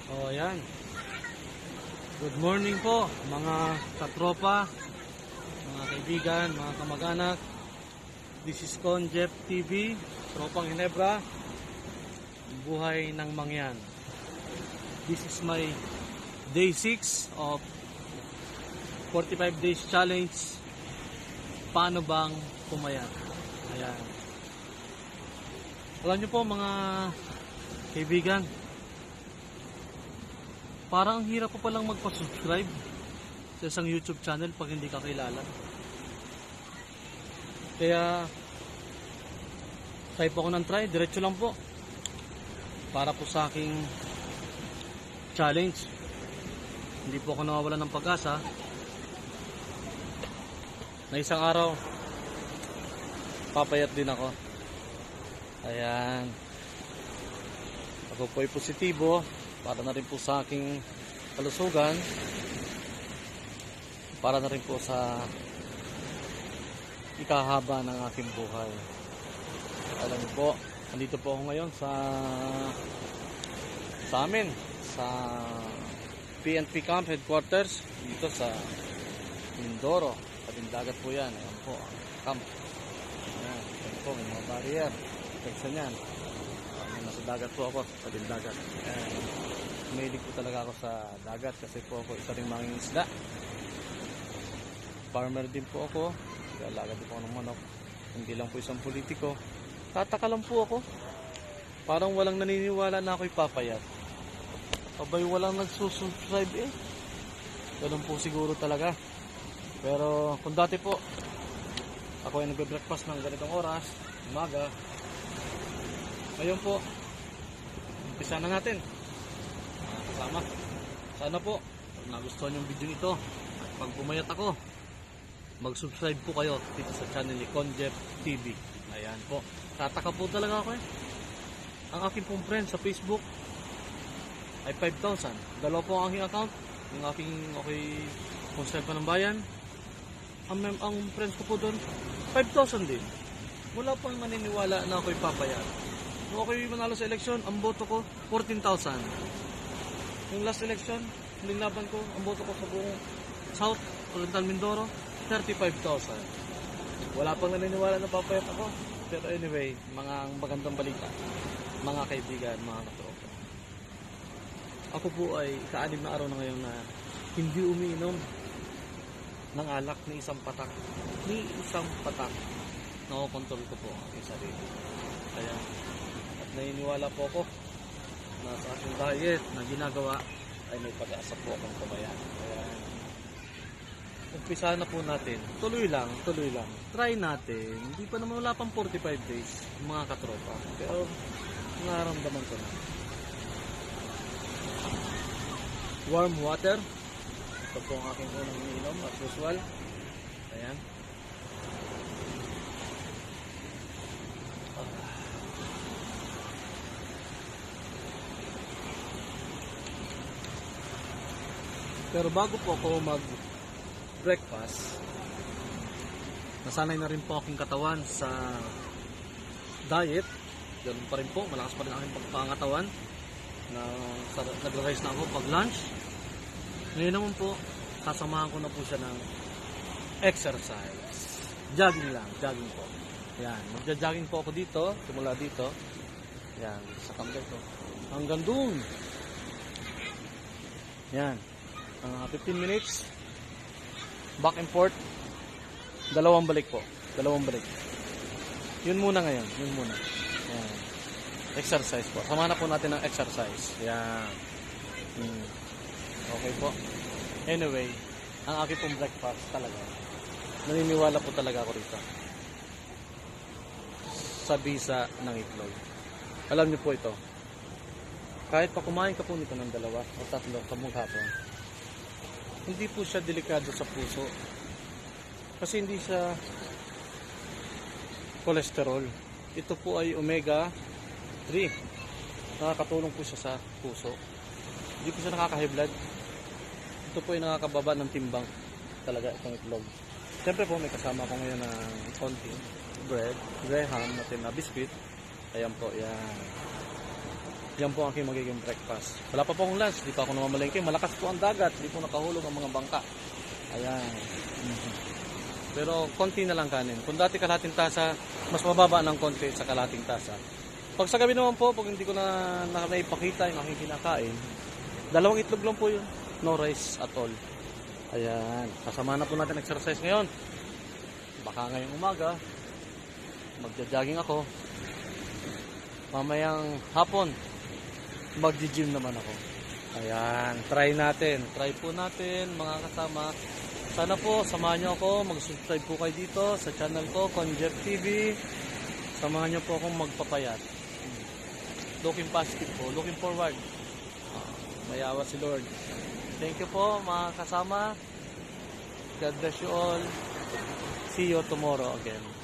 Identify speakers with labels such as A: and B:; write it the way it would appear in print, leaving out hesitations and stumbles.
A: O ayan. Good morning po mga katropa, mga kaibigan, mga kamag-anak. This is Conjeff TV, Tropang Ginebra, buhay ng mangyan. This is my day 6 of 45 days challenge. Paano bang pumayat? Ayan. Alam nyo po mga kaibigan, parang ang hirap pa palang magpa-subscribe sa isang YouTube channel pag hindi ka kilala. Kaya type ako ng try, diretso lang po para po sa aking challenge. Hindi po ako nawawalan ng pag-asa na isang araw papayat din ako. Ayan, ako po ay positibo para na rin po sa aking kalusugan, para na rin po sa ikahaba ng aking buhay. Alam niyo po, nandito po ako ngayon sa amin, sa PNP Camp Headquarters dito sa Mindoro. Tabing dagat po yan. Ayan po ang camp. Ayan po, may mga barrier protection yan. Nasa dagat po ako, tabing dagat. Mahilig po talaga ako sa dagat kasi po ako isa ring mangingisda. Farmer din po ako, alaga din po ako ng manok. Hindi lang po isang politiko. Tataka lang po ako, parang walang naniniwala na ako'y papayat. Abay, walang nagsusubscribe eh. Ganun po siguro talaga. Pero kung dati po ako ay nagbe-breakfast ng ganitong oras, umaga, ngayon po umpisa na natin. Kasama. Sana po pag nagustuhan yung video ito at pag pumayat ako, mag-subscribe po kayo dito sa channel ni Conjeff TV. Ayan po. Tataka po talaga ako eh. Ang aking pong friend sa Facebook ay 5,000. Dalawa po ang aking account. Yung aking concept pa ng bayan. Ang friends ko po doon 5,000 din. Wala pang maniniwala na ako'y papayat. Nung ako'y manalo sa eleksyon, ang boto ko 14,000. Yung last election, huling laban ko, ang boto ko sa buong South, Oriental Mindoro, 35,000. Wala pang naniniwala na papayat ako. Pero anyway, mga magandang balita, mga kaibigan, mga katropa. Ako po ay ika-6 na araw na ngayon na hindi umiinom ng alak ni isang patak. Ni isang patak. Nakokontrol ko po ang aking sarili. Kaya, at naniniwala po ako na sa aking diet na ginagawa ay may pag-asa po akong pumayat. Kaya, umpisa na po natin. Tuloy lang. Try natin. Hindi pa naman, wala pang 45 days, mga katropa. Pero, nararamdaman ko na. Warm water. Ito po ang aking unang iniinom as usual. Ayan. Pero bago po ako mag-breakfast, nasanay na rin po aking katawan sa diet. Ganun pa rin po, malakas pa rin aking pagpangatawan. Nag-rise na ako pag lunch. Ngayon naman po, sasamahan ko na po siya ng exercise. Jogging lang, jogging po. Yan, magja-jogging po ako dito, simula dito. Yan, sa kamay ko. Hanggang doon. Yan. 15 minutes. Back and forth. Dalawang balik po. Yun muna ngayon. Yan. Exercise po. Samahan na po natin ng exercise. Yan. Okay po. Anyway, ang aking pong breakfast talaga. Naniniwala po talaga ako rito. Sa bisa ng itlog. Alam niyo po ito. Kahit pa kumain ka po nito ng 2 o 3 sa hapon, hindi po siya delikado sa puso. Kasi hindi siya cholesterol. Ito po ay omega 3. Nakakatulong po siya sa puso. Hindi po siya nakaka-high blood. Ito po ay nakakababa ng timbang. Talaga itong itlog. Siyempre po may kasama ko ngayon na konti bread, graham, natin na biscuit. Ayan po, yan. Yan po ang aking magiging breakfast. Wala pa po akong lunch, di pa ako namamalengke. Malakas po ang dagat, di po nakahulog ang mga bangka. Ayan. Pero konti na lang kanin. Kung dati kalahating tasa, mas mababa ng konti sa kalahating tasa. Pag sa gabi naman po, pag hindi ko na naipakita yung aking kinakain, 2 itlog lang po yun. No rice at all. Ayan. Kasama na po natin exercise ngayon. Baka ngayong umaga, magja-jogging ako. Mamayang hapon, magji-gym naman ako. Ayan, try natin. Try po natin mga kasama. Sana po, samahan nyo ako. Mag-subscribe po kayo dito sa channel ko, Conjeff TV. Samahan nyo po akong magpapayat. Looking positive po. Looking forward. Mayawa si Lord. Thank you po mga kasama. God bless you all. See you tomorrow again.